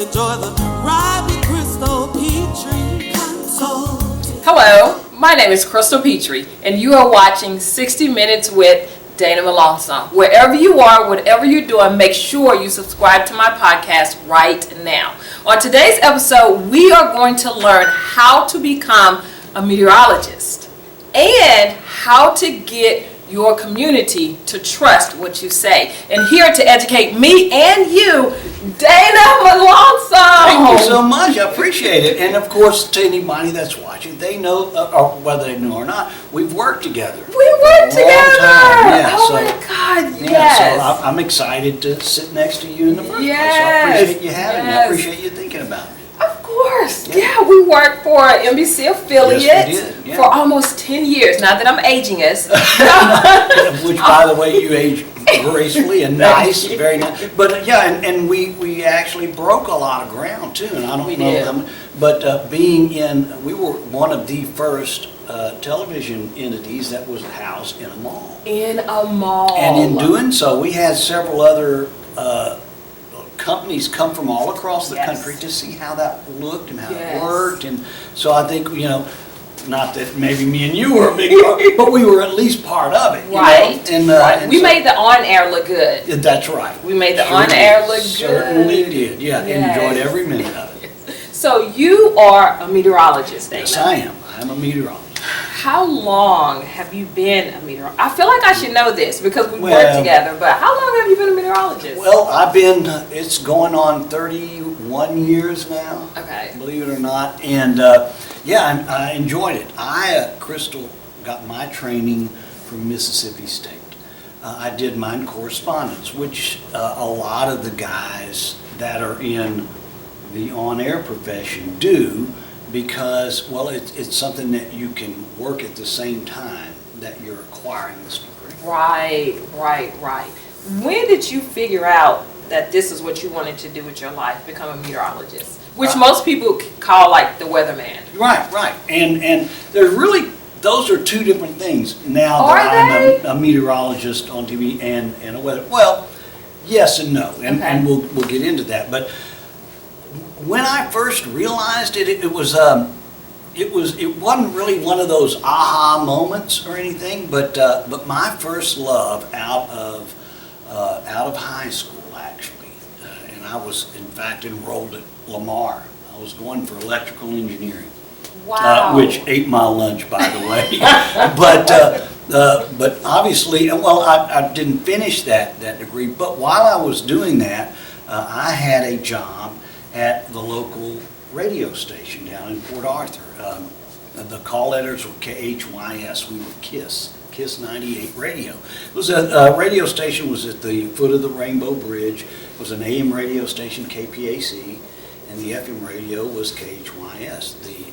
Enjoy the ride with Crystal Petrie Consulting. Hello, my name is Crystal Petrie, and you are watching 60 Minutes with Dana Melancon. Wherever you are, whatever you're doing, make sure you subscribe to my podcast right now. On today's episode, we are going to learn how to become a meteorologist and how to get your community to trust what you say. And here to educate me and you, Dana Melancon. Thank you so much. I appreciate it. And of course, to anybody that's watching, they know, or whether they know or not, we've worked together. We worked together. Yeah, oh so, my God, yeah, yes. So I'm excited to sit next to you in the first place. Yes. So I appreciate you having me. I Yes. appreciate you thinking about me. Of course. Yeah, we worked for an NBC affiliate Yes, we did, yeah. for almost 10 years. Not that I'm aging us. Which, by the way, you age gracefully and nice, very nice. But yeah, and we actually broke a lot of ground too. And I don't know, but we were one of the first television entities that was housed in a mall. In a mall. And in doing so, we had several other companies come from all across the country to see how that looked and how it worked. And so I think, not that maybe me and you were a big part, but we were at least part of it. Right. And, we made the on-air look good. That's right. We made the on-air look good. Certainly did. Yeah, Yes. enjoyed every minute of it. So you are a meteorologist, Dana. Yes, I am. I'm a meteorologist. How long have you been a meteorologist? I feel like I should know this because we worked together, but how long have you been a meteorologist? Well, it's going on 31 years now. Okay. Believe it or not. And I enjoyed it. Crystal, got my training from Mississippi State. I did mine correspondence, which a lot of the guys that are in the on-air profession do, because, well, it's something that you can work at the same time that you're acquiring this degree. Right. When did you figure out that this is what you wanted to do with your life, become a meteorologist? Which most people call like the weatherman. Right. And there's really, those are two different things now Are that I'm a meteorologist on TV and a weather. Well, yes and no, and we'll get into that. But when I first realized it, it wasn't really one of those aha moments or anything. But my first love out of high school, actually, and I was in fact enrolled at Lamar. I was going for electrical engineering. Wow. Which ate my lunch, by the way. But obviously, well, I didn't finish that degree. But while I was doing that, I had a job at the local radio station down in Port Arthur. The call letters were KHYS. We were KISS 98 radio. It was a radio station, was at the foot of the Rainbow Bridge. It was an AM radio station, KPAC, and the FM radio was KHYS. The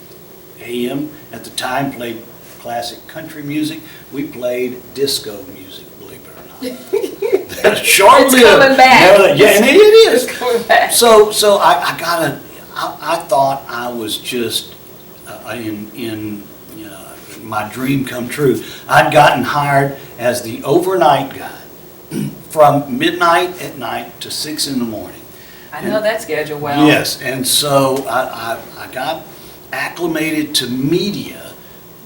AM at the time played classic country music. We played disco music, believe it or not. Short-lived. It's coming back. Yeah, and it is. It's coming back. So I thought I was just in my dream come true. I'd gotten hired as the overnight guy from midnight at night to 6 in the morning. I know that schedule well. Yes, and so I got acclimated to media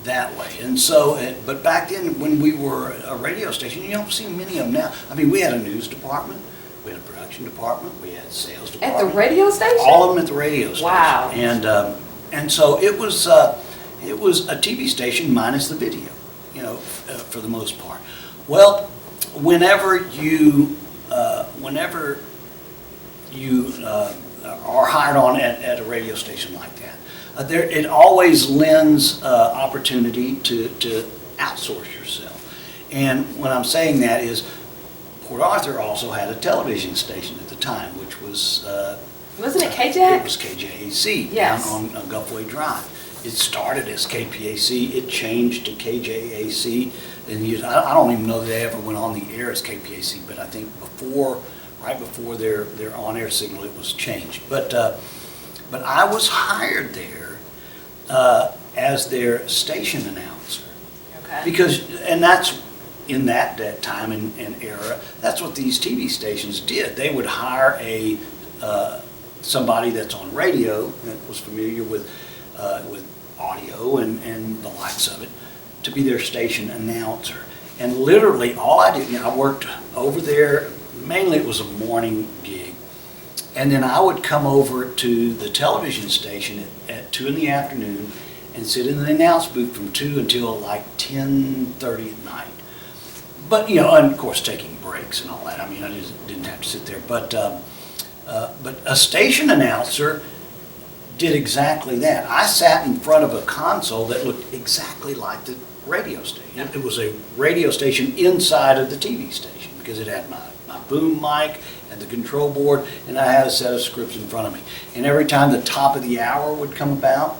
that way. And so, but back then when we were a radio station, you don't see many of them now. I mean, we had a news department, we had a production department, we had a sales department. At the radio station? All of them at the radio station. Wow. And so it was a TV station minus the video, for the most part. Well, whenever you are hired on at a radio station like that, it always lends opportunity to outsource yourself. And when I'm saying that is, Port Arthur also had a television station at the time, which was... Wasn't it KJAC? It was KJAC yes. down on Gulfway Drive. It started as KPAC, it changed to KJAC, and I don't even know that they ever went on the air as KPAC, but I think right before their on-air signal, it was changed. But I was hired there as their station announcer. Okay. Because, and that's, in that time and era, that's what these TV stations did. They would hire a somebody that's on radio that was familiar with audio and the likes of it to be their station announcer. And literally all I did, I worked over there, mainly it was a morning gig. And then I would come over to the television station at 2 in the afternoon and sit in the announce booth from 2 until like 10:30 at night. But, and of course taking breaks and all that. I mean, I just didn't have to sit there. But a station announcer did exactly that. I sat in front of a console that looked exactly like the radio station. It was a radio station inside of the TV station because it had my boom mic and the control board, and I had a set of scripts in front of me. And every time the top of the hour would come about,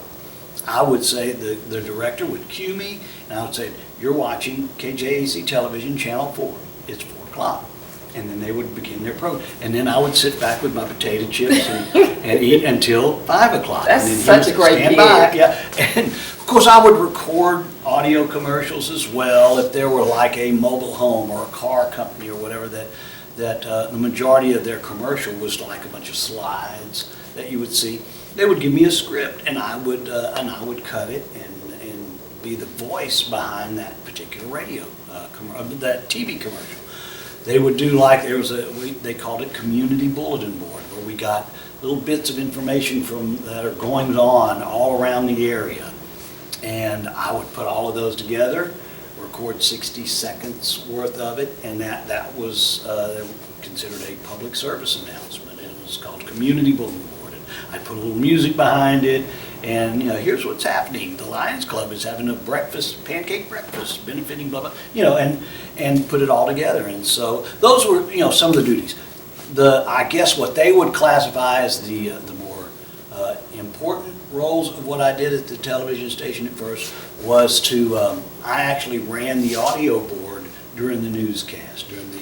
I would say, the director would cue me, and I would say, "You're watching KJAC Television, Channel 4. It's 4 o'clock." And then they would begin their program. And then I would sit back with my potato chips and eat until 5 o'clock. That's and then such a great stand gig. by. Yeah. And of course I would record audio commercials as well if there were like a mobile home or a car company or whatever that the majority of their commercial was like a bunch of slides that you would see. They would give me a script and I would cut it and be the voice behind that particular radio that TV commercial. They would do like they called it community bulletin board, where we got little bits of information that are going on all around the area, and I would put all of those together, record 60 seconds worth of it, and that was considered a public service announcement. It was called community bulletin board. And I'd put a little music behind it, and here's what's happening. The Lions Club is having a pancake breakfast, benefiting blah blah, and put it all together. And so those were some of the duties. I guess what they would classify as the more important roles of what I did at the television station at first was to I actually ran the audio board during the newscast, during the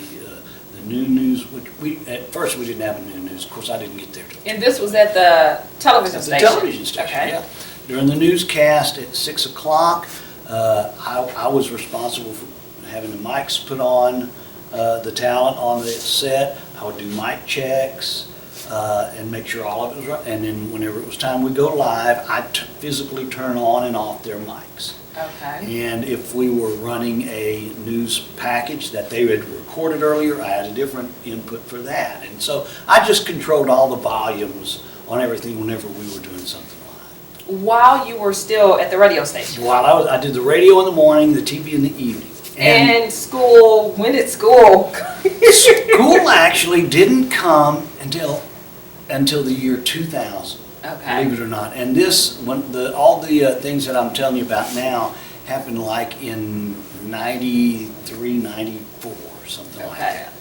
new news, which at first we didn't have a new news. Of course, I didn't get there till. And this was at the television station? The television station, okay. Yeah. During the newscast at 6 o'clock, I was responsible for having the mics put on, the talent on the set. I would do mic checks and make sure all of it was right. And then whenever it was time we go live, I'd physically turn on and off their mics. Okay. And if we were running a news package that they had recorded earlier, I had a different input for that. And so I just controlled all the volumes on everything whenever we were doing something live. While you were still at the radio station? While I did the radio in the morning, the TV in the evening. And school, when did school? School actually didn't come until the year 2000. Okay. Believe it or not. And all the things that I'm telling you about now happened like in 93, 94, something like that.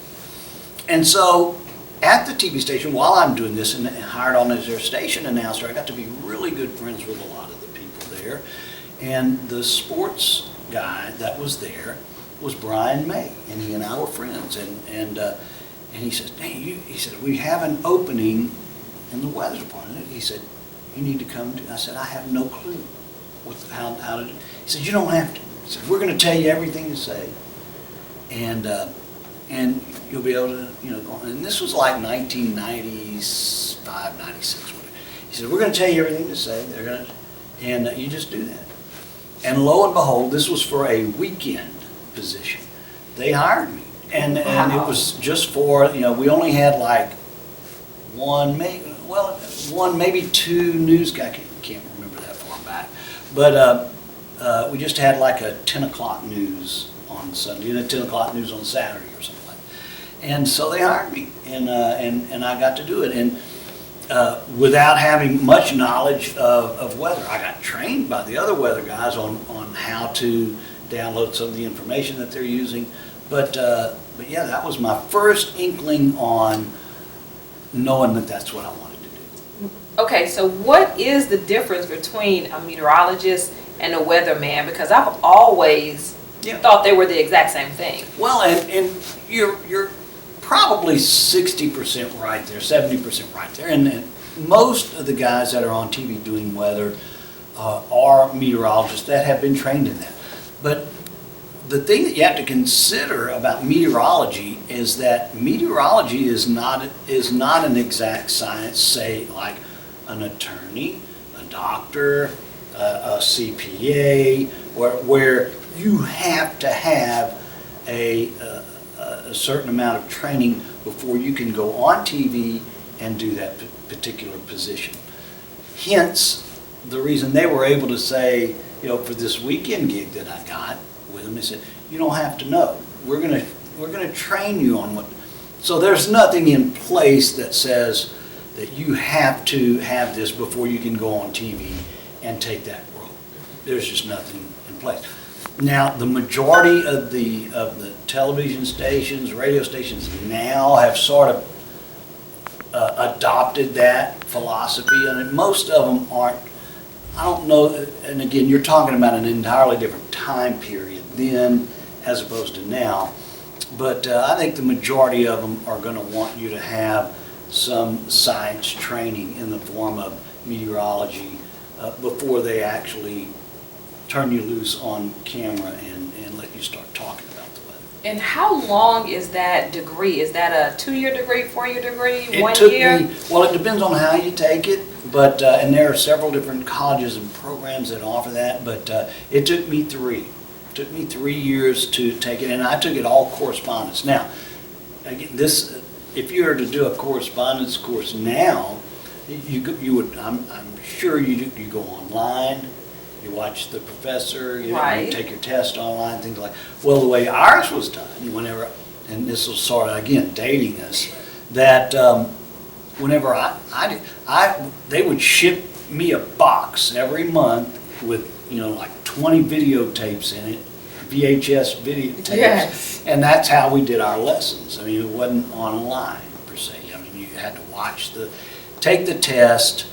And so at the TV station, while I'm doing this and hired on as their station announcer, I got to be really good friends with a lot of the people there. And the sports guy that was there was Brian May, and he and I were friends. And he says, "Hey, he said, we have an opening in the weather department." He said, "You need to come to." I said, "I have no clue how to do." He said, "You don't have to." He said, "We're going to tell you everything to say, and you'll be able to, go on." And this was like 1995, 96, whatever. He said, "We're going to tell you everything to say. And you just do that." And lo and behold, this was for a weekend position. They hired me, and it was just for we only had like one, maybe two news guys. I can't remember that far back, but we just had like a 10 o'clock news on Sunday and a 10 o'clock news on Saturday or something like that. And so they hired me, and I got to do it. And without having much knowledge of weather, I got trained by the other weather guys on how to download some of the information that they're using. But yeah, that was my first inkling on knowing that that's what I wanted to do. Okay, so what is the difference between a meteorologist and a weatherman? Because I've always thought they were the exact same thing. Well, and you're probably 60% right there, 70% right there. And most of the guys that are on TV doing weather are meteorologists that have been trained in that. But the thing that you have to consider about meteorology is that meteorology is not an exact science, say like an attorney, a doctor, a CPA, where you have to have a certain amount of training before you can go on TV and do that particular position. Hence, the reason they were able to say, for this weekend gig that I got with them, they said, you don't have to know. We're gonna train you on what. So there's nothing in place that says that you have to have this before you can go on TV and take that role. There's just nothing in place. Now, the majority of the television stations, radio stations now have sort of adopted that philosophy, and most of them aren't. I don't know, and again, you're talking about an entirely different time period then as opposed to now, but I think the majority of them are going to want you to have some science training in the form of meteorology before they actually turn you loose on camera and let you start talking about the weather. And how long is that degree? Is that a 2-year degree, 4-year degree, It 1 took year? me, well, it depends on how you take it, but, and there are several different colleges and programs that offer that, but it took me 3. It took me 3 years to take it, and I took it all correspondence. Now, again, if you were to do a correspondence course now, you would, I'm sure you go online, you watch the professor, you take your test online, things like. Well, the way ours was done, whenever, and this was sort of again dating us, that whenever they would ship me a box every month with like 20 videotapes in it, VHS videotapes, Yes. and that's how we did our lessons. I mean, it wasn't online per se. I mean, you had to take the test,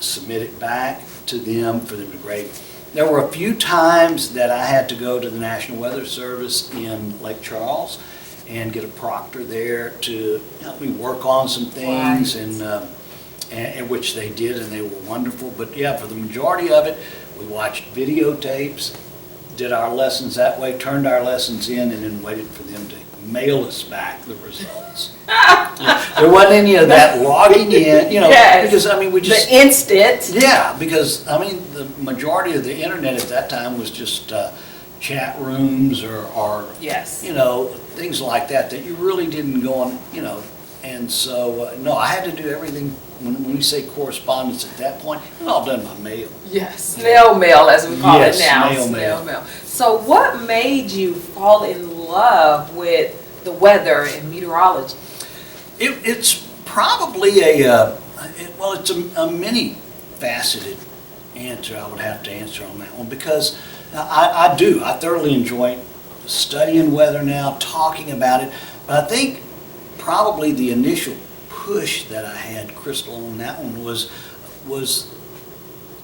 submit it back to them for them to grade. There were a few times that I had to go to the National Weather Service in Lake Charles and get a proctor there to help me work on some things, and which they did, and they were wonderful. But yeah, for the majority of it, we watched videotapes, did our lessons that way, turned our lessons in, and then waited for them to mail us back the results. There wasn't any of that logging in, Yes. because I mean we just The instant. yeah, because I mean the majority of the internet at that time was just chat rooms or Yes. things like that you really didn't go on, and so no, I had to do everything. When we say correspondence at that point, it was all done by mail. Yes, snail mail as we call Yes, it now. snail mail. So what made you fall in love with the weather and meteorology? It's probably it's a many-faceted answer I would have to answer on that one, because I thoroughly enjoy studying weather now, talking about it, but I think probably the initial push that I had, Crystal, on that one was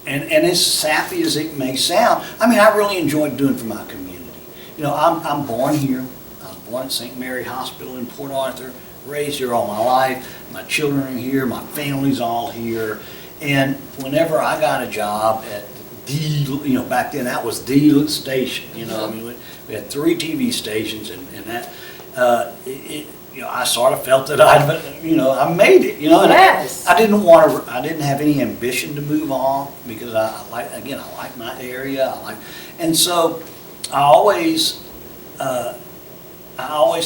and as sappy as it may sound, I mean, I really enjoyed doing for my community. I'm born here. I was born at St. Mary Hospital in Port Arthur, raised here all my life. My children are here, my family's all here. And whenever I got a job at back then that was the station, I mean, we had 3 TV stations, and that, I sort of felt that I made it, and Yes. I didn't have any ambition to move on, because I like my area, and so I always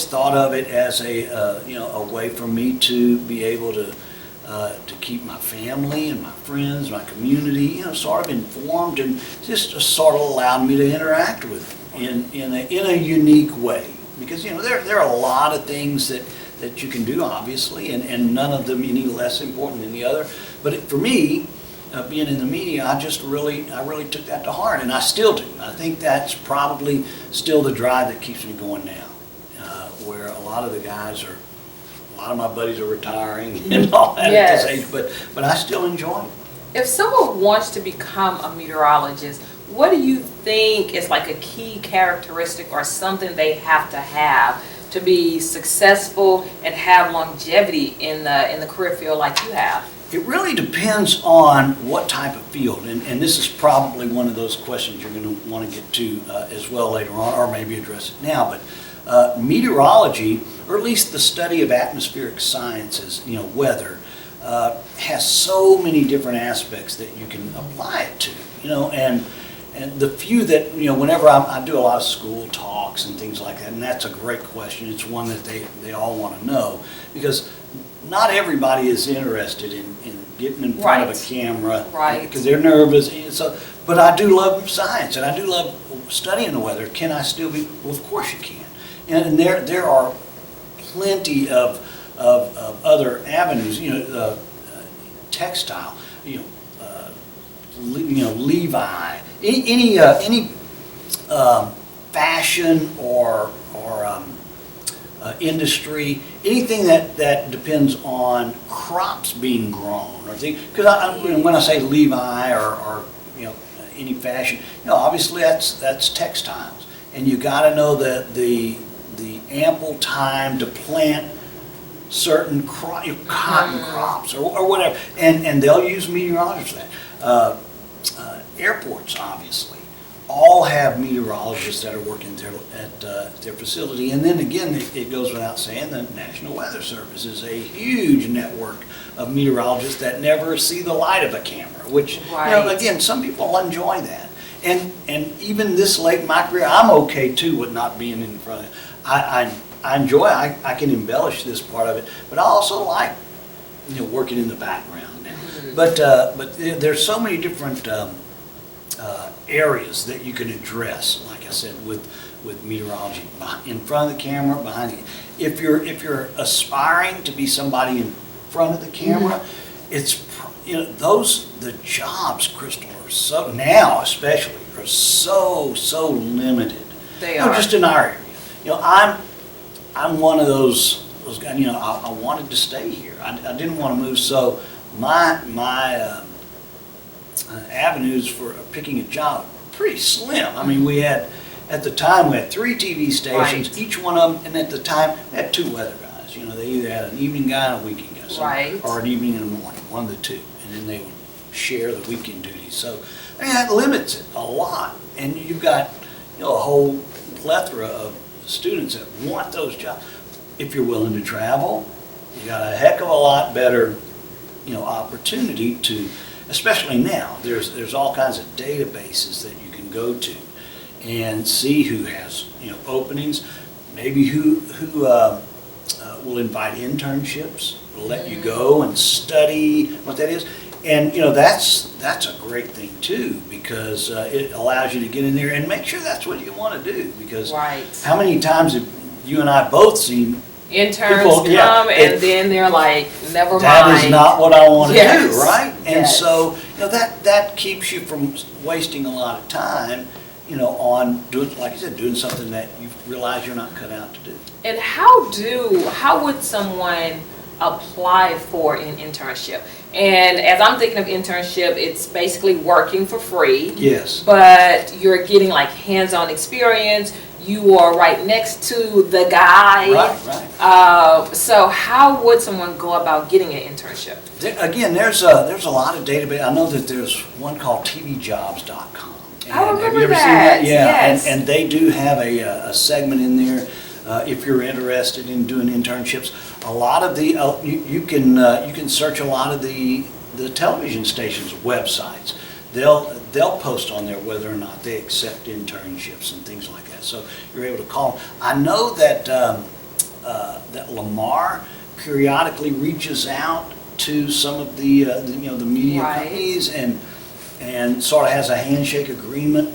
thought of it as a way for me to be able to keep my family and my friends, my community, sort of informed, and just sort of allowed me to interact with them in a unique way. Because there are a lot of things that you can do, obviously, and none of them any less important than the other. But for me, being in the media, I really took that to heart, and I still do. I think that's probably still the drive that keeps me going now, where a lot of my buddies are retiring and all that at this age, but I still enjoy it. If someone wants to become a meteorologist, what do you think is like a key characteristic or something they have to be successful and have longevity in the career field like you have? It really depends on what type of field, and this is probably one of those questions you're going to want to get to as well later on, or maybe address it now. But meteorology, or at least the study of atmospheric sciences, weather, has so many different aspects that you can apply it to, and the few that, whenever I do a lot of school talks and things like that, and that's a great question. It's one that they all want to know, because not everybody is interested in getting in front of a camera, because they're nervous. But I do love science, and I do love studying the weather. Can I still be? Well, of course you can. And there are plenty of other avenues. Textile. Levi. Any fashion or industry, anything that depends on crops being grown, or because when I say Levi or any fashion, obviously that's textiles, and you got to know the ample time to plant certain cotton crops or whatever, and they'll use meteorologists for that. Airports, obviously, all have meteorologists that are working at their facility. And then again, it goes without saying, the National Weather Service is a huge network of meteorologists that never see the light of a camera, which, again, some people enjoy that. And even this late in my career, I'm okay too with not being in front of it. I enjoy it. I can embellish this part of it, but I also like working in the background now. But there's so many different areas that you can address, like I said, with meteorology, in front of the camera, behind it. If you're aspiring to be somebody in front of the camera, it's the jobs, Crystal, are so now especially are so limited. They are just in our area. I'm one of those guys. I wanted to stay here. I didn't want to move, so my avenues for picking a job pretty slim. I mean, at the time we had 3 TV stations, each one of them, and at the time we had 2 weather guys. They either had an evening guy and a weekend guy, or an evening and a morning, one of the two, and then they would share the weekend duties. So that limits it a lot, and you've got a whole plethora of students that want those jobs. If you're willing to travel, you got a heck of a lot better opportunity to, especially now, there's all kinds of databases that you can go to and see who has openings, maybe who will invite internships, will let you go and study what that is, and that's a great thing too, because it allows you to get in there and make sure that's what you want to do, because how many times have you and I both seen interns come and then they're like, never mind. That is not what I want to do, right? And so, that keeps you from wasting a lot of time, on doing, like I said, doing something that you realize you're not cut out to do. And how would someone apply for an internship? And as I'm thinking of internship, it's basically working for free. Yes. But you're getting like hands-on experience. You are right next to the guy. Right. So how would someone go about getting an internship? Again, there's a lot of database. I know that there's one called tvjobs.com. I remember have you ever that. seen that? Yeah. Yes. And they do have a segment in there. If you're interested in doing internships, a lot of the you can search a lot of the television stations' websites. They'll post on there whether or not they accept internships and things like that. So you're able to call them. I know that that Lamar periodically reaches out to some of the media companies and sort of has a handshake agreement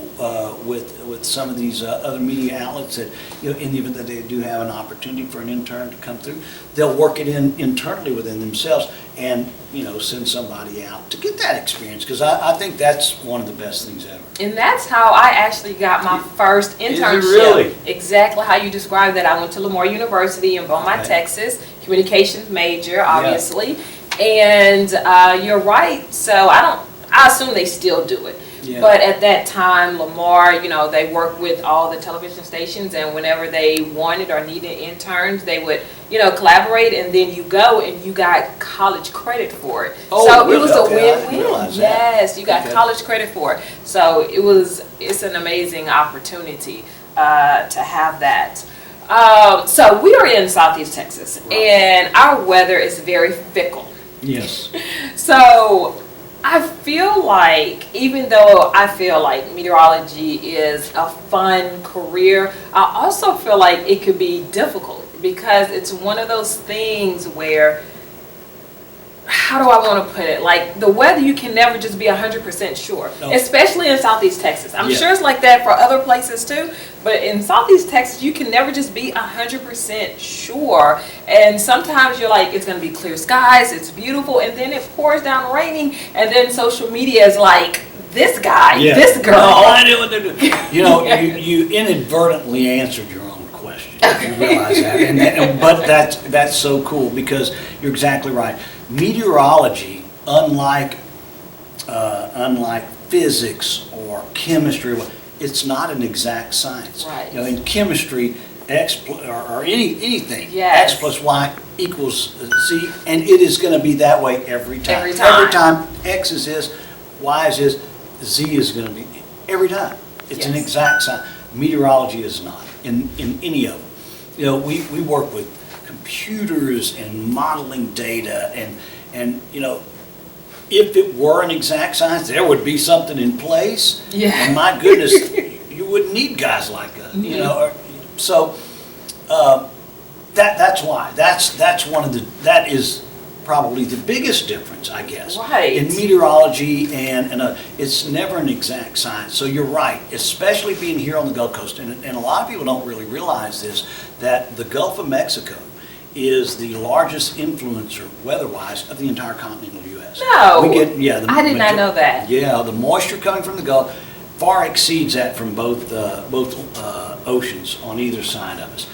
with some of these other media outlets that, in the event that they do have an opportunity for an intern to come through, they'll work it in internally within themselves and, send somebody out to get that experience, because I think that's one of the best things ever. And that's how I actually got my first internship. Is it really? Exactly how you described that. I went to Lamar University in Beaumont, Texas, communications major, obviously. And you're right. So I assume they still do it. Yeah. But at that time, Lamar, they worked with all the television stations, and whenever they wanted or needed interns, they would, collaborate, and then you go and you got college credit for it. Oh, so really? it was a Okay, I didn't win-win. realize that. Yes, you got Okay. college credit for it. So it's an amazing opportunity to have that. So we are in Southeast Texas, Right. and our weather is very fickle. Yes. So I feel like, even though I feel like meteorology is a fun career, I also feel like it could be difficult because it's one of those things where, how do I want to put it? Like, the weather, you can never just be 100% sure, No. especially in Southeast Texas. I'm Yeah. sure it's like that for other places too, but in Southeast Texas, you can never just be 100% sure. And sometimes you're like, it's going to be clear skies, it's beautiful, and then it pours down raining, and then social media is like, this guy, Yeah. this girl. I know what they're doing. You inadvertently answered your own question. You realize that, but that's so cool because you're exactly right. Meteorology, unlike physics or chemistry, it's not an exact science. Right. In chemistry, or anything, Yes. X plus Y equals Z, and it is going to be that way every time. Every time. Every time X is this, Y is this, Z is going to be, every time. It's an Yes. exact science. Meteorology is not in any of them. We work with computers and modeling data and if it were an exact science, there would be something in place. Yeah. And my goodness, you wouldn't need guys like us, So that's why. That is probably the biggest difference, I guess. Right. In meteorology and it's never an exact science. So you're right, especially being here on the Gulf Coast. And a lot of people don't really realize this, that the Gulf of Mexico is the largest influencer weather-wise of the entire continental U.S. No. I did not know that. Yeah, the moisture coming from the Gulf far exceeds that from both oceans on either side of us.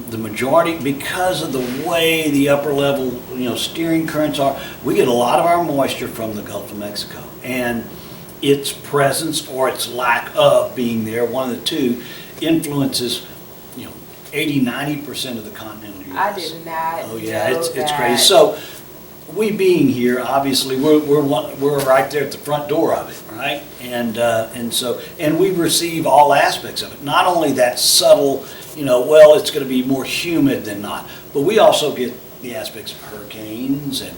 The majority, because of the way the upper level, steering currents are, we get a lot of our moisture from the Gulf of Mexico. And its presence or its lack of being there, one of the two, influences, 80-90% of the continental U.S. I did not Oh yeah, know it's that. crazy. So we being here, obviously, we're right there at the front door of it, right? And we receive all aspects of it. Not only that subtle, it's going to be more humid than not, but we also get the aspects of hurricanes and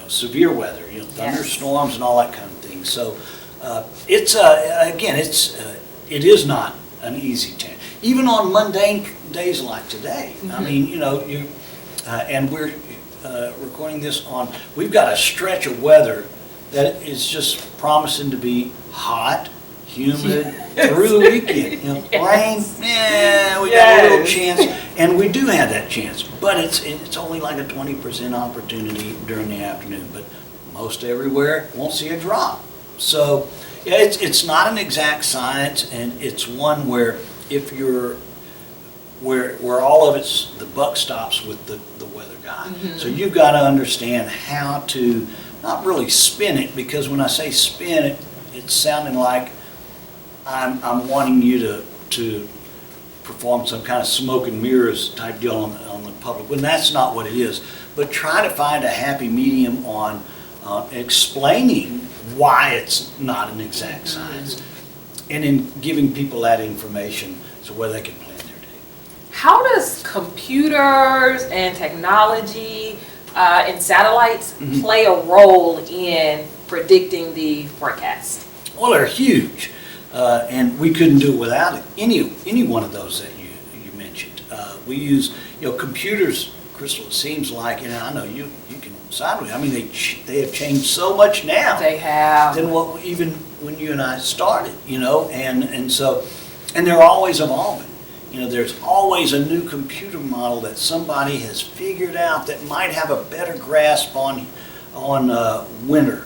severe weather, thunderstorms and all that kind of thing. So it is not an easy task. Even on mundane days like today. Mm-hmm. I mean, and we're recording this we've got a stretch of weather that is just promising to be hot, humid through the weekend. Yes. Rain, we got a little chance, and we do have that chance, but it's only like a 20% opportunity during the afternoon, but most everywhere won't see a drop. So yeah, it's not an exact science, and it's one where if you're where all of the buck stops with the weather guy. Mm-hmm. So you've got to understand how to not really spin it, because when I say spin it, it's sounding like I'm wanting you to perform some kind of smoke and mirrors type deal on the public, when that's not what it is. But try to find a happy medium on explaining why it's not an exact science, and in giving people that information so where they can plan their day. How does computers and technology and satellites play a role in predicting the forecast? Well, they're huge, and we couldn't do it without any one of those that you mentioned. We use computers, Crystal. It seems like, I know you can side with me. I mean, they have changed so much now. They have. Than what even when you and I started, and they're always evolving. There's always a new computer model that somebody has figured out that might have a better grasp on winter,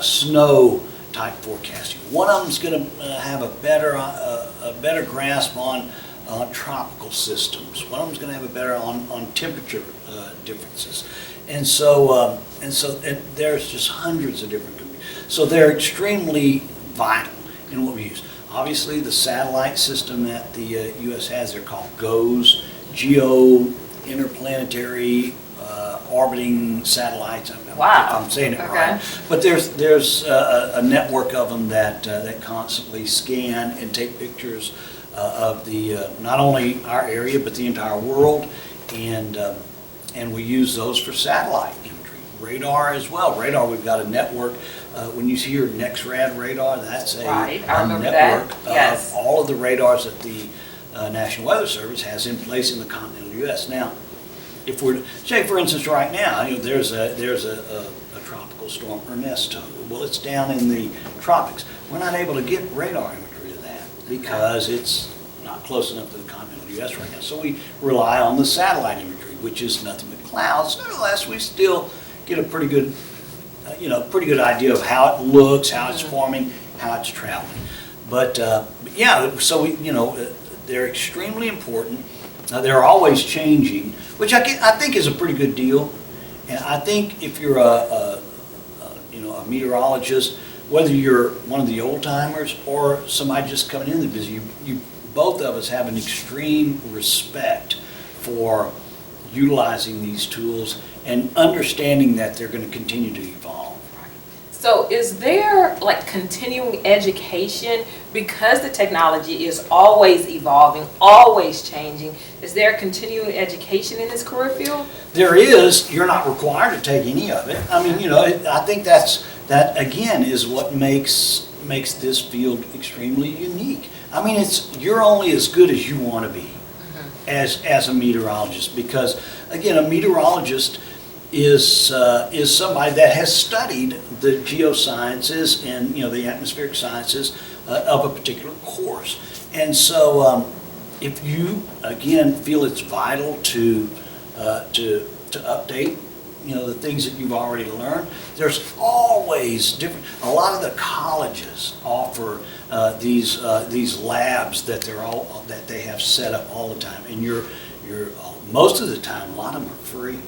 snow type forecasting. One of them's going to have a better grasp on tropical systems. One of them's going to have a better on temperature differences, and there's just hundreds of different computers. So they're extremely vital in what we use. Obviously, the satellite system that the U.S. has, they're called GOES, Geo Interplanetary Orbiting Satellites. Wow. If I'm saying it Okay. right. But there's a network of them that constantly scan and take pictures of the not only our area but the entire world, and we use those for satellite imagery. Radar as well. Radar, we've got a network. When you hear NexRad radar, that's a Right, I remember network that. Yes. of all of the radars that the National Weather Service has in place in the continental U.S. Now, if we're, say for instance right now, there's a tropical storm, Ernesto. Well, it's down in the tropics. We're not able to get radar imagery of that because it's not close enough to the continental U.S. right now. So we rely on the satellite imagery, which is nothing but clouds. Nevertheless, we still get a pretty good idea of how it looks, how it's forming, how it's traveling. But yeah, so they're extremely important. They're always changing, which I think is a pretty good deal. And I think if you're a meteorologist, whether you're one of the old timers or somebody just coming in the business, you both of us have an extreme respect for utilizing these tools and understanding that they're going to continue to evolve. So is there like continuing education, because the technology is always evolving, always changing? Is there continuing education in this career field? There is. You're not required to take any of it. I mean, I think that again is what makes this field extremely unique. I mean, you're only as good as you want to be as a meteorologist, because again, a meteorologist is somebody that has studied the geosciences and the atmospheric sciences of a particular course. And so if you again feel it's vital to update the things that you've already learned, there's always different. A lot of the colleges offer these labs that they have set up all the time, and you're most of the time, a lot of them are free.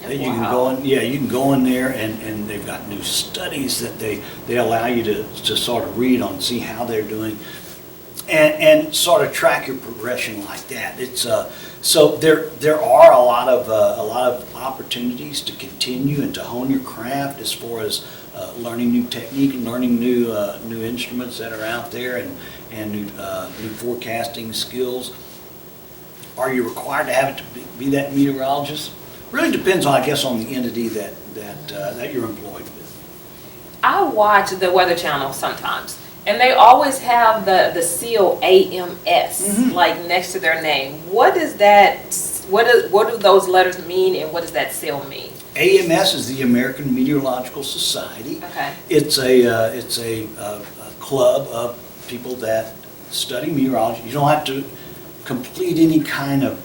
You can go in, you can go in there, and they've got new studies that they allow you to sort of read on, see how they're doing, and sort of track your progression like that. It's so there are a lot of opportunities to continue and to hone your craft as far as learning new technique and learning new instruments that are out there, and new forecasting skills. Are you required to have it to be that meteorologist? Really depends on, I guess, on the entity that you're employed with. I watch the Weather Channel sometimes, and they always have the seal AMS like next to their name. What is that? What do those letters mean, and what does that seal mean? AMS is the American Meteorological Society. Okay. It's a club of people that study meteorology. You don't have to complete any kind of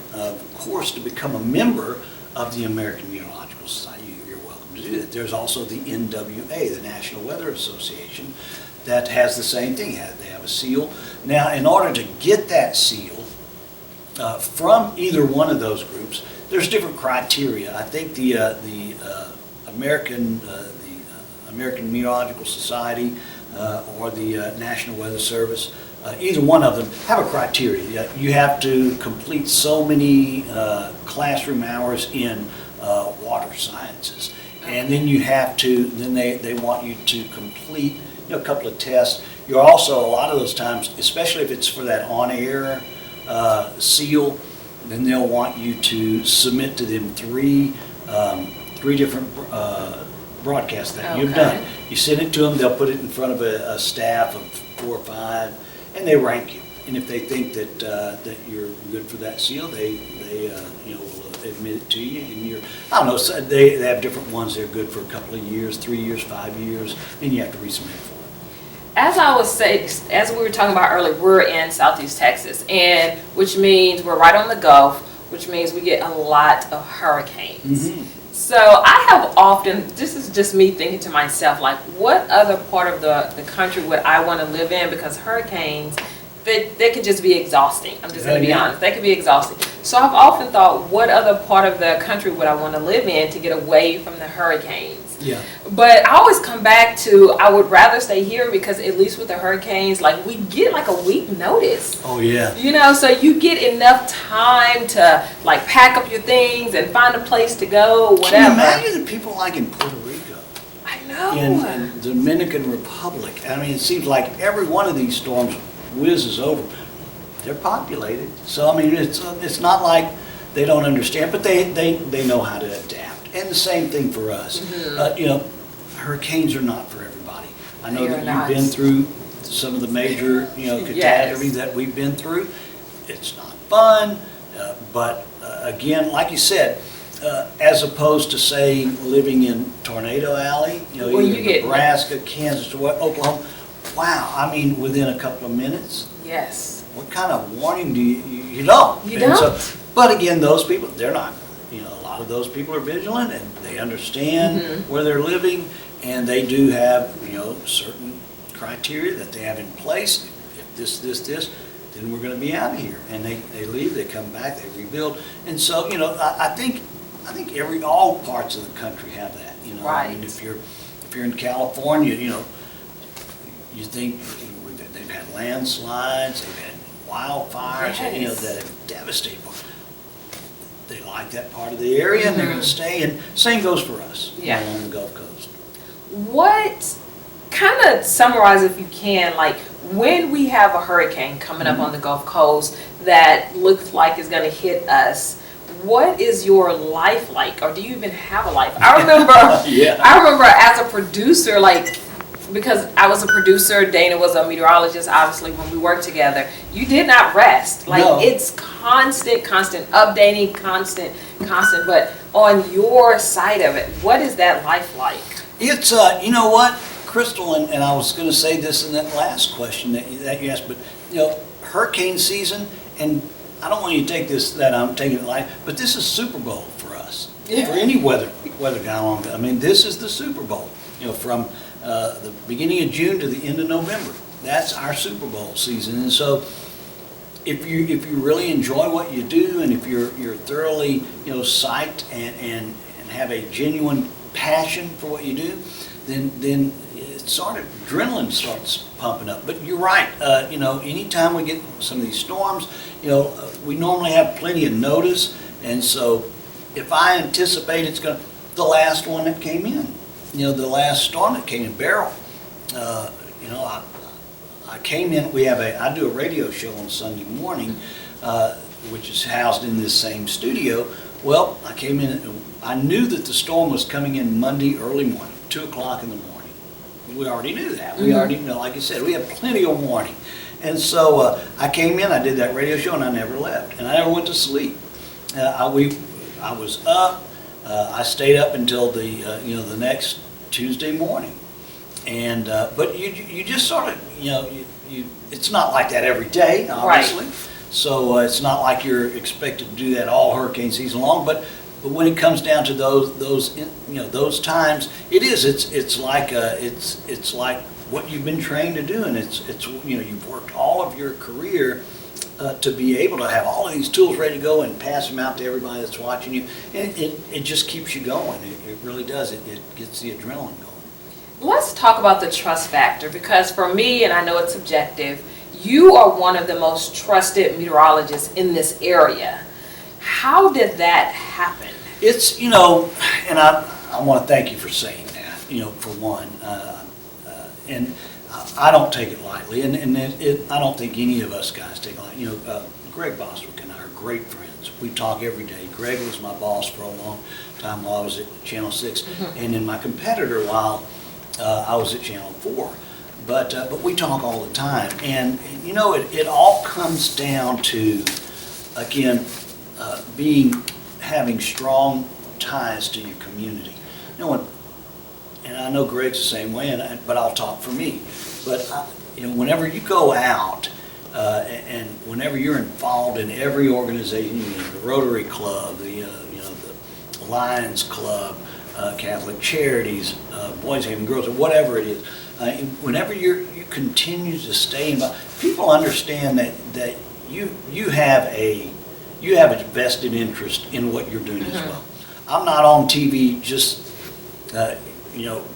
course to become a member of the American Meteorological Society. You're welcome to do that. There's also the NWA, the National Weather Association, that has the same thing. They have a seal. Now, in order to get that seal from either one of those groups, there's different criteria. I think the American Meteorological Society or the National Weather Service, either one of them have a criteria. You have to complete so many classroom hours in water sciences, and then they want you to complete a couple of tests. You're also, a lot of those times, especially if it's for that on-air seal, then they'll want you to submit to them three different broadcasts that you've done. You send it to them, they'll put it in front of a staff of 4 or 5, and they rank you. And if they think that you're good for that seal, they will admit it to you. And I don't know, so they have different ones that are good for a couple of years, 3 years, 5 years, then you have to resubmit for it. As we were talking about earlier, we're in Southeast Texas, and which means we're right on the Gulf, which means we get a lot of hurricanes. So I have often, this is just me thinking to myself, like, what other part of the country would I want to live in? Because hurricanes, they could just be exhausting. I'm just going to be honest. They could be exhausting. So I've often thought, what other part of the country would I want to live in to get away from the hurricanes? Yeah. But I always come back to, I would rather stay here because at least with the hurricanes, like we get like a week notice. Oh, yeah. You know, so you get enough time to like pack up your things and find a place to go, whatever. Can you imagine the people like in Puerto Rico? I know. In the Dominican Republic. I mean, it seems like every one of these storms whizzes over. They're populated. So, I mean, it's not like they don't understand, but they know how to adapt. And the same thing for us. You know, hurricanes are not for everybody. I know They are that not. you've been through some of the major, catastrophes Yes. that we've been through. It's not fun, but again, like you said, as opposed to, say, living in Tornado Alley, Well, you either get- Nebraska, Kansas, or Oklahoma. Wow, I mean, within a couple of minutes, Yes. what kind of warning do you don't? You And don't. but again, those people, they're not, a lot of those people are vigilant and they understand where they're living, and they do have, certain criteria that they have in place. If this, then we're gonna be out of here. And they leave, they come back, they rebuild. And so, I think all parts of the country have that, I mean, Right. if you're in California, you think they've had landslides, they've had wildfires, Yes. that have devastated. They like that part of the area and they're going to stay. And same goes for us along the Gulf Coast. What, kind of summarize if you can, like when we have a hurricane coming up on the Gulf Coast that looks like it's going to hit us, what is your life like, or do you even have a life? I remember, I remember as a producer, like, because I was a producer, Dana was a meteorologist, obviously, when we worked together, you did not rest. Like, No. it's constant updating, constant, but on your side of it, what is that life like? It's, you know what, Crystal, and I was going to say this in that last question that you asked, but, hurricane season, and I don't want you to take this that I'm taking it light, but this is Super Bowl for us. Yeah. For any weather guy along, I mean, this is the Super Bowl, from the beginning of June to the end of November. That's our Super Bowl season. And so if you really enjoy what you do, and if you're thoroughly, psyched and have a genuine passion for what you do, then it sort of adrenaline starts pumping up. But you're right, anytime we get some of these storms, we normally have plenty of notice, and so if I anticipate the last one that came in, the last storm that came in, Beryl, I came in, I do a radio show on Sunday morning, which is housed in this same studio. Well, I came in, I knew that the storm was coming in Monday early morning, 2 o'clock in the morning. We already knew that. We already, like you said, we had plenty of warning. And so I came in, I did that radio show, and I never left. And I never went to sleep. I was up, I stayed up until the next Tuesday morning. And, but you just sort of, it's not like that every day, obviously. Right. So it's not like you're expected to do that all hurricane season long, but when it comes down to those times, it's like what you've been trained to do, and it's you've worked all of your career to be able to have all of these tools ready to go and pass them out to everybody that's watching you, and it just keeps you going. It really does. It gets the adrenaline going. Let's talk about the trust factor, because for me, and I know it's subjective, you are one of the most trusted meteorologists in this area. How did that happen? It's, and I want to thank you for saying that, for one. And I don't take it lightly, and I don't think any of us guys take it lightly. Greg Bostwick and I are great friends. We talk every day. Greg was my boss for a long time while I was at Channel 6, and then my competitor while I was at Channel 4. But we talk all the time, and it all comes down to, again, having strong ties to your community. And I know Greg's the same way, but I'll talk for me. But whenever you go out and whenever you're involved in every organization, the Rotary Club, the Lions Club, Catholic Charities, Boys Haven Girls, or whatever it is, whenever you continue to stay involved, people understand that you have a vested interest in what you're doing as well. I'm not on TV just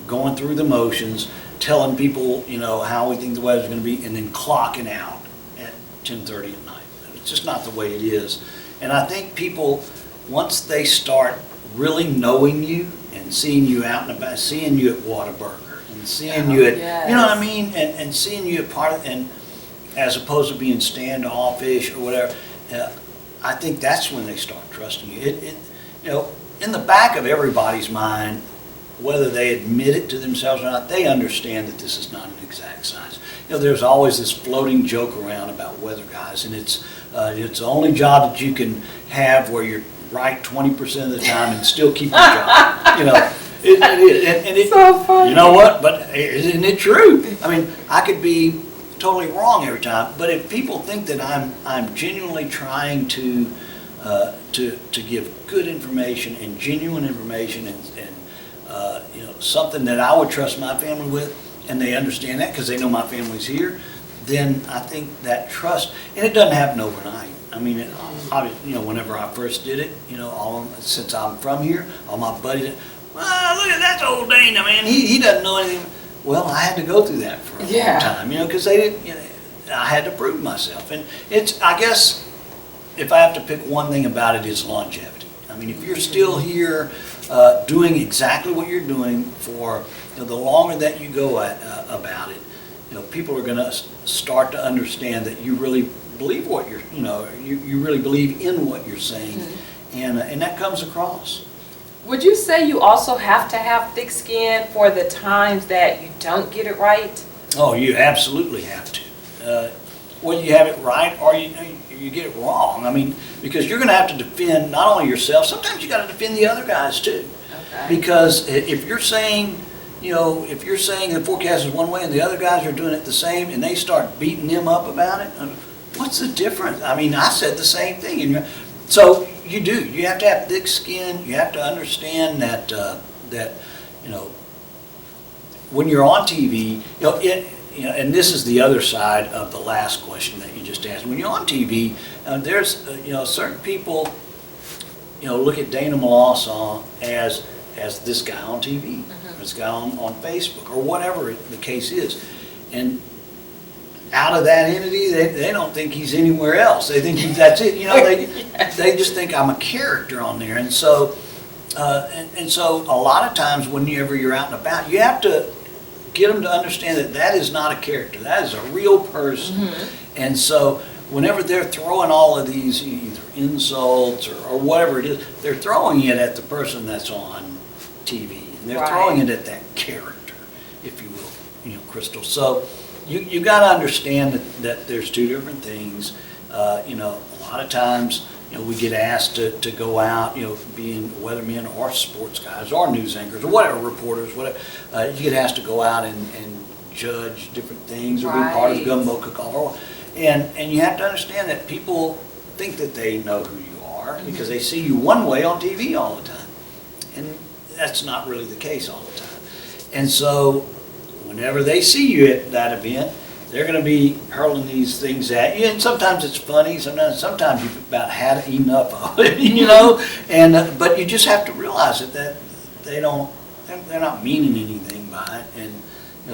going through the motions, telling people, how we think the weather's going to be, and then clocking out at 10:30 at night. It's just not the way it is. And I think people, once they start really knowing you and seeing you out and about, seeing you at Whataburger and seeing you at, yes. you know what I mean, and seeing you at part of, and as opposed to being standoffish or whatever, I think that's when they start trusting you. In the back of everybody's mind, whether they admit it to themselves or not, they understand that this is not an exact science. There's always this floating joke around about weather guys, and it's the only job that you can have where you're right 20% of the time and still keep your job. It is. So funny. You know what? But isn't it true? I mean, I could be totally wrong every time, but if people think that I'm genuinely trying to give good information and genuine information and something that I would trust my family with, and they understand that because they know my family's here, then I think that trust, and it doesn't happen overnight. I mean, obviously, whenever I first did it, since I'm from here, all my buddies, look at that old Dana, man, he doesn't know anything. Well, I had to go through that for a long time, because they didn't, I had to prove myself. And I guess, if I have to pick one thing about it, is longevity. I mean, if you're still here doing exactly what you're doing for, the longer that you go about it, people are going to start to understand that you really believe what you really believe in what you're saying, and that comes across. Would you say you also have to have thick skin for the times that you don't get it right? Oh, you absolutely have to. Whether you have it right or you get it wrong. I mean, because you're going to have to defend not only yourself, sometimes you got to defend the other guys too. Okay. Because if you're saying, the forecast is one way and the other guys are doing it the same, and they start beating them up about it, what's the difference? I mean, I said the same thing. And so you do. You have to have thick skin. You have to understand that when you're on TV, and this is the other side of the last question that you just asked. When you're on TV, there's certain people look at Dana Melancon as this guy on TV, or this guy on Facebook, or whatever the case is, and out of that entity, they don't think he's anywhere else. They think that's it. They just think I'm a character on there, and so a lot of times whenever you're out and about, you have to get them to understand that is not a character. That is a real person. And so whenever they're throwing all of these either insults or whatever it is, they're throwing it at the person that's on TV, and they're throwing it at that character, if you will, Crystal. So you got to understand that there's two different things. A lot of times, we get asked to go out, being weathermen or sports guys or news anchors or whatever, reporters, whatever. You get asked to go out and judge different things or be part of the gumbo cook-off. And you have to understand that people think that they know who you are because they see you one way on TV all the time. And that's not really the case all the time. And so whenever they see you at that event, they're going to be hurling these things at you, and sometimes it's funny. Sometimes you've about had enough of it, And but you just have to realize that they're not meaning anything by it, and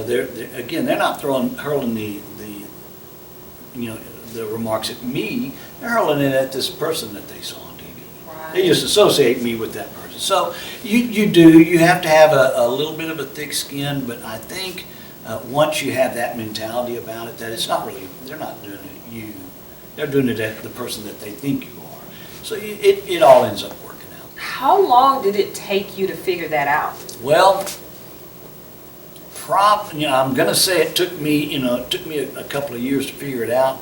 they're not hurling the remarks at me. They're hurling it at this person that they saw on TV. Right. They just associate me with that person. So you have to have a little bit of a thick skin, but I think. Once you have that mentality about it, that it's not really, they're not doing it you, they're doing it at the person that they think you are. So it all ends up working out. How long did it take you to figure that out? Well, I'm going to say it took me a couple of years to figure it out.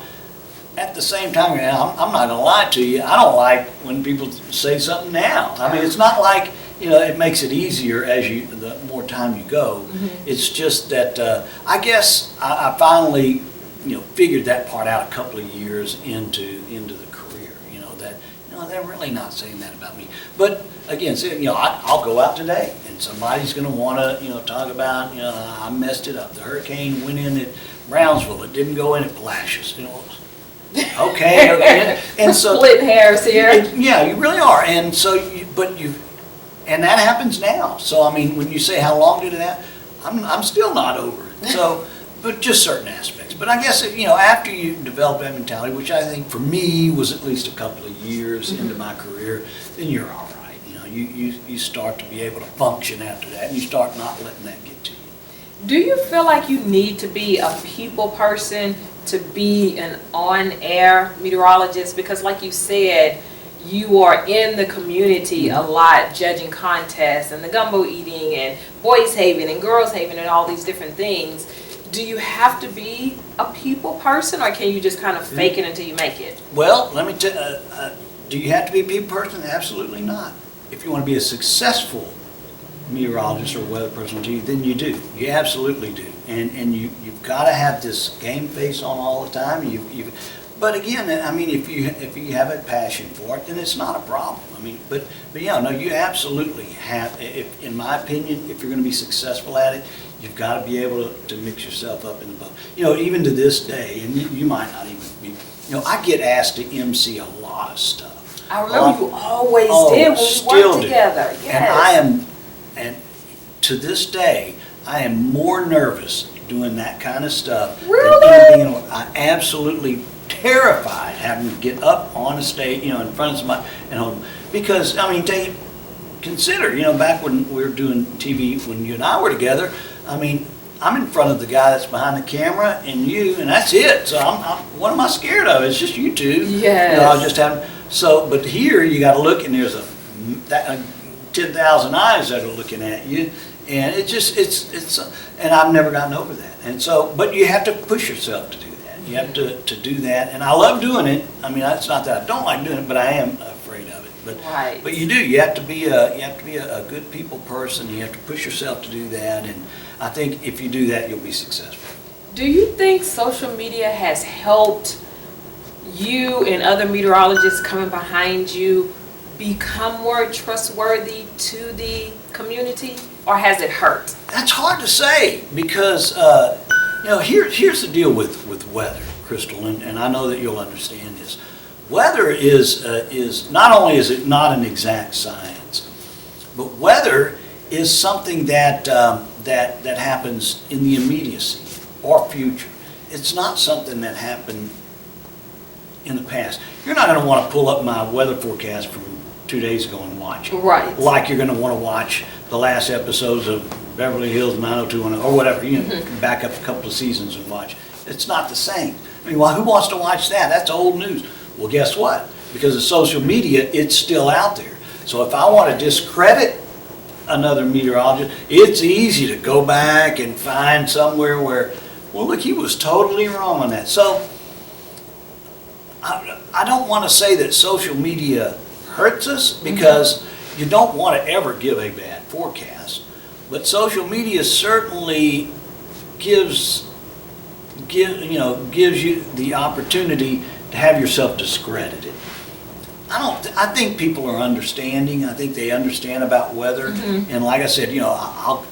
At the same time, I'm not going to lie to you, I don't like when people say something now. I mean, it's not like, it makes it easier as the more time you go. It's just that I guess I finally, figured that part out a couple of years into the career. That they're really not saying that about me. But again, I'll go out today and somebody's going to want to talk about I messed it up. The hurricane went in at Brownsville. It didn't go in at Palacios. Okay. And so split hairs here. Yeah, you really are. And so, And that happens now. So, I mean, when you say how long did it happen, I'm still not over it. So, but just certain aspects. But I guess, after you develop that mentality, which I think for me was at least a couple of years into my career, then you're all right. You start to be able to function after that, and you start not letting that get to you. Do you feel like you need to be a people person to be an on-air meteorologist? Because like you said, you are in the community a lot, judging contests and the gumbo eating and boys having and girls having and all these different things. Do you have to be a people person, or can you just kind of fake it until you make it? Well, let me tell you, do you have to be a people person? Absolutely not. If you want to be a successful meteorologist or weather person on TV, then you do. You absolutely do. And you've got to have this game face on all the time. But again, I mean, if you have a passion for it, then it's not a problem. I mean, but yeah, no, you absolutely have. In my opinion, if you're going to be successful at it, you've got to be able to mix yourself up in the boat. Even to this day, and you might not even be. I get asked to MC a lot of stuff. I remember you always did when we worked together. Yes. And to this day, I am more nervous doing that kind of stuff. Really? I'm absolutely terrified having to get up on a stage, in front of somebody and hold them. Because, consider, back when we were doing TV, when you and I were together, I'm in front of the guy that's behind the camera and you, and that's it. So what am I scared of? It's just you two. Yes. But here you got to look, and there's 10,000 eyes that are looking at you, and and I've never gotten over that. And so, but you have to push yourself to do that. You have to do that, and I love doing it. It's not that I don't like doing it, but I am afraid of it. But you do. You have to be a good people person. You have to push yourself to do that, and I think if you do that, you'll be successful. Do you think social media has helped you and other meteorologists coming behind you become more trustworthy to the community, or has it hurt? That's hard to say because here's the deal with weather, Crystal, and I know that you'll understand this. Weather is not only is it not an exact science, but weather is something that happens in the immediacy or future. It's not something that happened in the past. You're not going to want to pull up my weather forecast from 2 days ago and watch it. Right. Like you're going to want to watch the last episodes of Beverly Hills 90210 or whatever. Back up a couple of seasons and watch. It's not the same. Who wants to watch that? That's old news. Well, guess what? Because of social media, it's still out there. So if I want to discredit another meteorologist, it's easy to go back and find somewhere where, well, look, he was totally wrong on that. So I don't want to say that social media hurts us, because you don't want to ever give a bad forecast. But social media certainly gives you the opportunity to have yourself discredited. I think people are understanding. I think they understand about weather. And like I said, I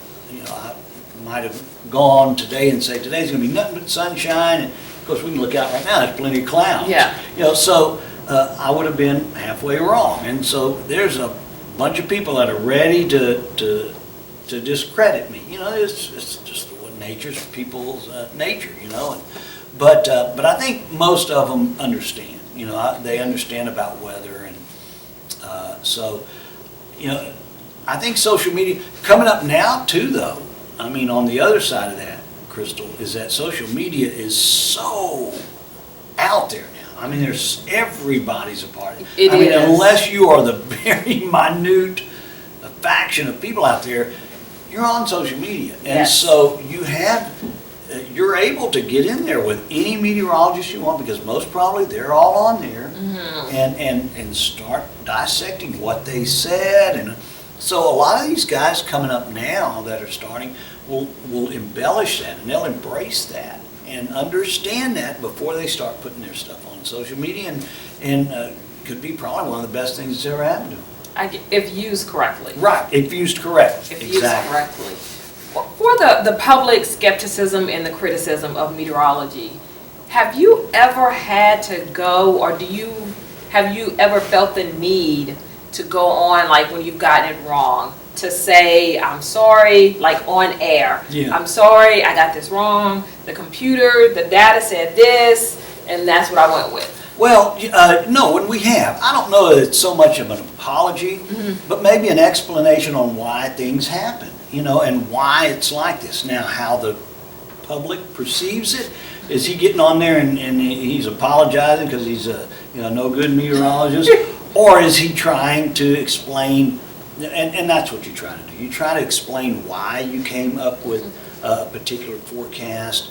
might have gone today and say today's going to be nothing but sunshine. And of course, we can look out right now. There's plenty of clouds. Yeah. So I would have been halfway wrong. And so there's a bunch of people that are ready to discredit me. It's just what nature's people's nature. But I think most of them understand. They understand about weather, and so I think social media coming up now too, though. On the other side of that, Crystal, is that social media is so out there now. There's everybody's a part of it. It is. Unless you are the very minute faction of people out there, you're on social media, and Yes. so you're able to get in there with any meteorologist you want, because most probably they're all on there, and start dissecting what they said. And so a lot of these guys coming up now that are starting will embellish that, and they'll embrace that and understand that before they start putting their stuff on social media, and could be probably one of the best things that's ever happened to them. If used correctly. Right, if used correct. If used correctly. For the public skepticism and the criticism of meteorology, have you ever had to go, or have you ever felt the need to go on, like when you've gotten it wrong, to say, I'm sorry, like on air. Yeah. I'm sorry, I got this wrong. The computer, the data said this, and that's what I went with. Well, no, and we have. I don't know that it's so much of an apology, but maybe an explanation on why things happen, and why it's like this. Now, how the public perceives it, is he getting on there and he's apologizing because he's a no good meteorologist, or is he trying to explain? And that's what you try to do. You try to explain why you came up with a particular forecast,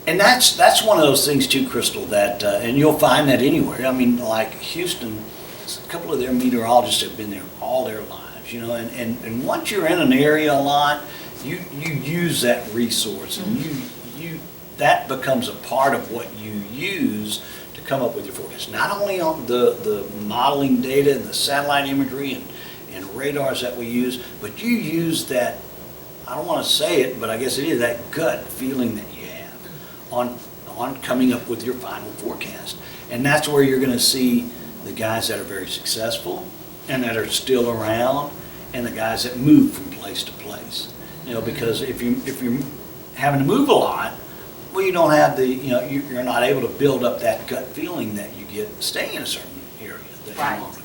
And that's one of those things too, Crystal, that, and you'll find that anywhere. I mean, like Houston, a couple of their meteorologists have been there all their lives, and once you're in an area a lot, you use that resource, and that becomes a part of what you use to come up with your forecast. Not only on the modeling data and the satellite imagery and radars that we use, but you use that, I don't want to say it, but I guess it is, that gut feeling that you have on coming up with your final forecast. And that's where you're going to see the guys that are very successful and that are still around, and the guys that move from place to place. Because if you're having to move a lot, well, you don't have you're not able to build up that gut feeling that you get staying in a certain area that you want to.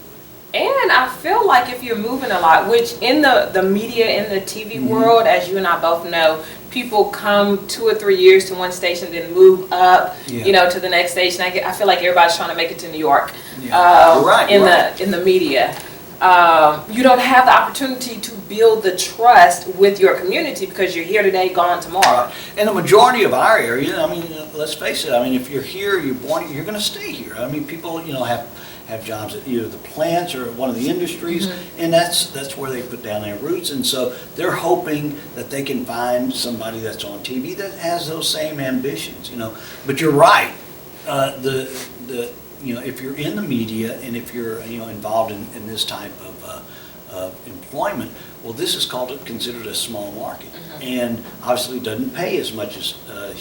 And I feel like if you're moving a lot, which in the media, in the TV world, as you and I both know, people come 2 or 3 years to one station, then move up, to the next station. I feel like everybody's trying to make it to New York. Yeah. You're right. In the media. You don't have the opportunity to build the trust with your community because you're here today, gone tomorrow. Right. And the majority of our area, I mean, let's face it, I mean, if you're here, you're born, you're going to stay here. I mean, people, have jobs at either the plants or one of the industries, and that's where they put down their roots. And so they're hoping that they can find somebody that's on TV that has those same ambitions, But you're right. If you're in the media and if you're involved in this type of employment, well, this is considered a small market, and obviously doesn't pay as much as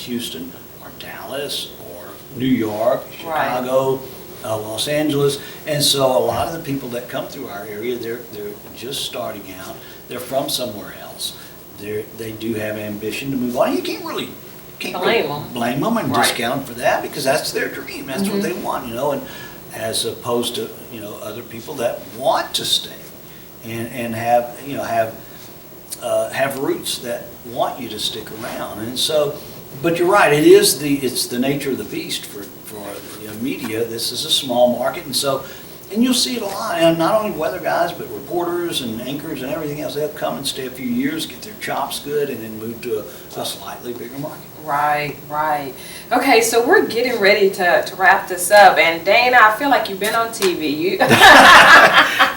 Houston or Dallas or New York, Chicago, Los Angeles. And so a lot of the people that come through our area, they're just starting out. They're from somewhere else. They do have ambition to move on. You can't really blame them and discount for that, because that's their dream. That's what they want, and as opposed to other people that want to stay and have roots that want you to stick around. And so, but you're right, it's the nature of the beast for media. This is a small market, and you'll see it a lot. And not only weather guys, but reporters and anchors and everything else. They'll come and stay a few years, get their chops good, and then move to a slightly bigger market. Right. Okay, so we're getting ready to wrap this up. And Dana, I feel like you've been on TV.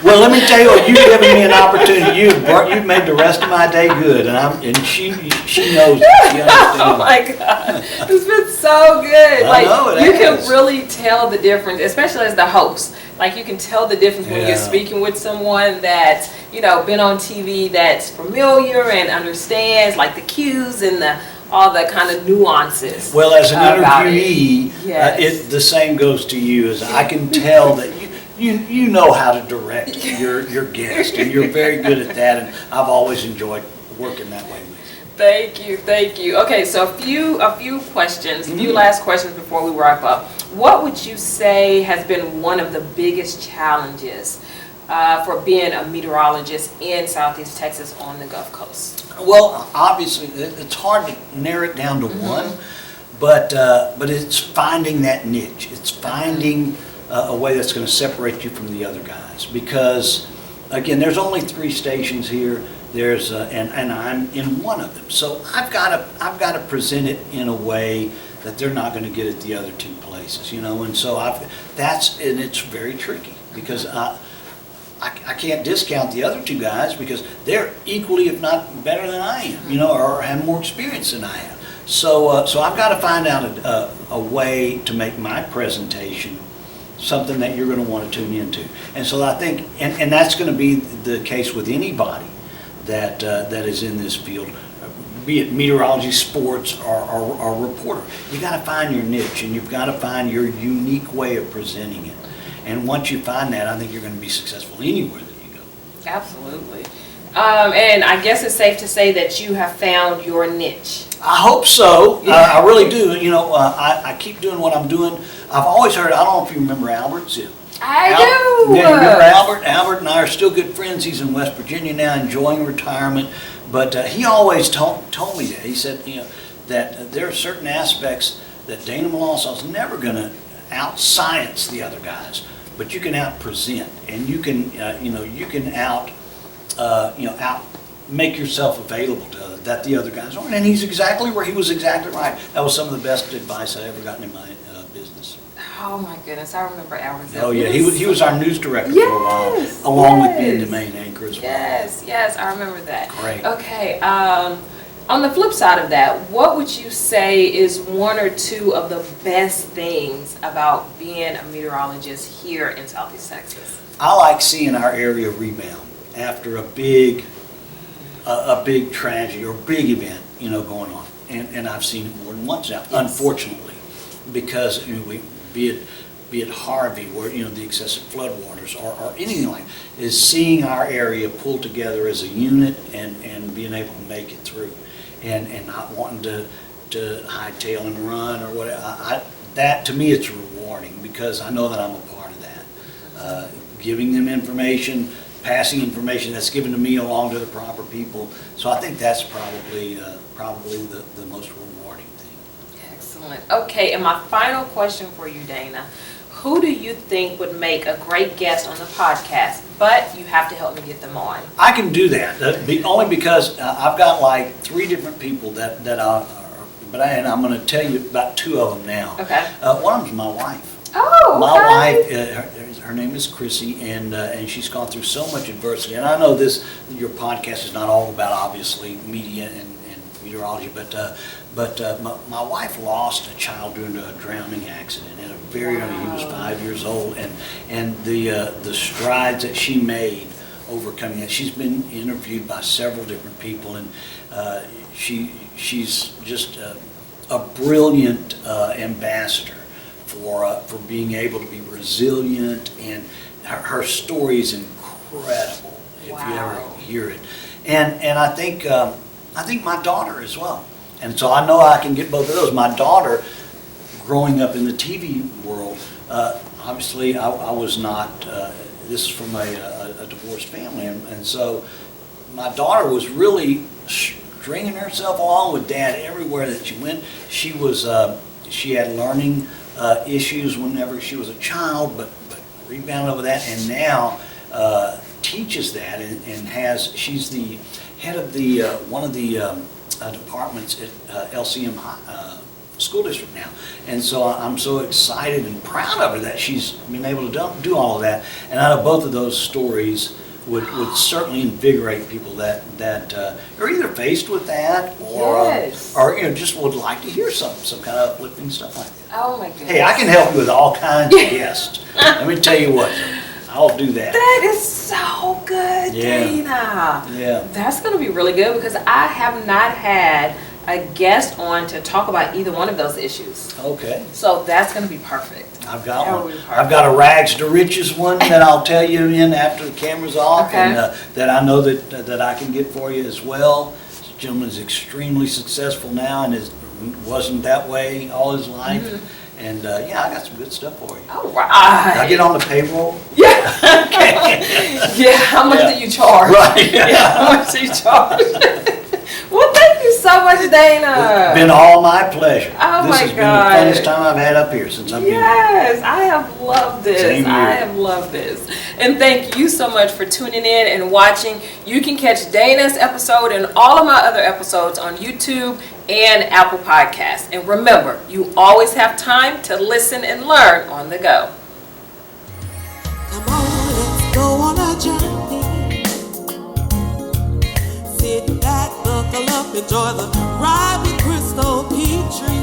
Well, let me tell you what, you've given me an opportunity. You've made the rest of my day good, and she knows. She understands. Oh my God, it's been so good. I know, it you has. can really tell the difference, especially as the host. Like you can tell the difference when you're speaking with someone that's been on TV, that's familiar and understands like the cues and all the kind of nuances. Well, as an interviewee, the same goes to you. As I can tell that you know how to direct your guest, and you're very good at that. And I've always enjoyed working that way with you. Thank you. Okay, so a few questions, a few last questions before we wrap up. What would you say has been one of the biggest challenges for being a meteorologist in Southeast Texas on the Gulf Coast? Well, obviously, it's hard to narrow it down to one, but it's finding that niche. It's finding a way that's going to separate you from the other guys. Because, again, there's only 3 stations here. There's and I'm in one of them, so I've got to present it in a way that they're not going to get at the other 2 places, And so and it's very tricky, because I can't discount the other 2 guys, because they're equally, if not better than I am, or have more experience than I have. So I've got to find out a way to make my presentation something that you're going to want to tune into. And so I think, and that's going to be the case with anybody that is in this field, be it meteorology, sports, or reporter. You got to find your niche, and you've got to find your unique way of presenting it. And once you find that, I think you're going to be successful anywhere that you go. Absolutely. And I guess it's safe to say that you have found your niche. I hope so. I really do. I keep doing what I'm doing. I've always heard, I don't know if you remember Albert. I do. Yeah, you remember Albert? Albert and I are still good friends. He's in West Virginia now, enjoying retirement. But he always told me that. He said, that there are certain aspects that Dana Melancon is never going to out-science the other guys, but you can out-present, and you can, you can out make yourself available to that the other guys aren't. And he was exactly right. That was some of the best advice I ever gotten in my business. Oh my goodness, I remember Albert. Oh yeah, he was our news director for a while, along with being the main anchor as well. Yes, I remember that. Great. Okay, on the flip side of that, what would you say is one or two of the best things about being a meteorologist here in Southeast Texas? I like seeing our area rebound after a big tragedy or big event, going on. And I've seen it more than once now, unfortunately, because be it Harvey, where the excessive floodwaters or anything like that, is seeing our area pull together as a unit and being able to make it through, and not wanting to hightail and run or whatever. That to me it's rewarding, because I know that I'm a part of that, giving them information, passing information that's given to me along to the proper people. So I think that's probably the most rewarding thing. Excellent. Okay, and my final question for you, Dana. Who do you think would make a great guest on the podcast? But you have to help me get them on. I can do that, only because I've got like 3 different people that I'm going to tell you about 2 of them now. Okay. One of them's my wife. Oh, okay. My wife, her name is Chrissy, and she's gone through so much adversity. And I know your podcast is not all about, obviously, media and meteorology, but my wife lost a child during a drowning accident at a very young age. He was 5 years old, and the strides that she made overcoming it. She's been interviewed by several different people, and she's just a brilliant ambassador for being able to be resilient, and her story is incredible if you ever hear it. And I think my daughter as well. And so I know I can get both of those. My daughter, growing up in the TV world, obviously I was not, this is from a divorced family, and so my daughter was really stringing herself along with Dad everywhere that she went. She had learning issues whenever she was a child, but rebounded over that, and now teaches that, and she's the head of the one of the departments at LCM school district now. And so I'm so excited and proud of her that she's been able to do all of that. And out of both of those stories would certainly invigorate people that are either faced with that or just would like to hear some kind of uplifting stuff like that. Oh my goodness. Hey, I can help you with all kinds of guests. Let me tell you what, I'll do that. That is so good, Dana. Yeah. That's going to be really good, because I have not had a guest on to talk about either one of those issues. Okay. So that's going to be perfect. I've got one. I've got a rags to riches one that I'll tell you in after the camera's off, Okay. and that I know that I can get for you as well. This gentleman is extremely successful now, and wasn't that way all his life. Mm-hmm. And I got some good stuff for you. All right. Can I get on the payroll? Yeah. Okay. Yeah. How much do you charge? Right. Yeah. How much do you charge? Well, thank you so much, Dana. It's been all my pleasure. Oh, this my has God. been the funnest time I've had up here since I've been here. Yes, I have loved this. Same here. I have loved this. And thank you so much for tuning in and watching. You can catch Dana's episode and all of my other episodes on YouTube and Apple Podcasts. And remember, you always have time to listen and learn on the go. Come on, let's go on a journey. Sit back, buckle up, enjoy the ride with Crystal Petrie.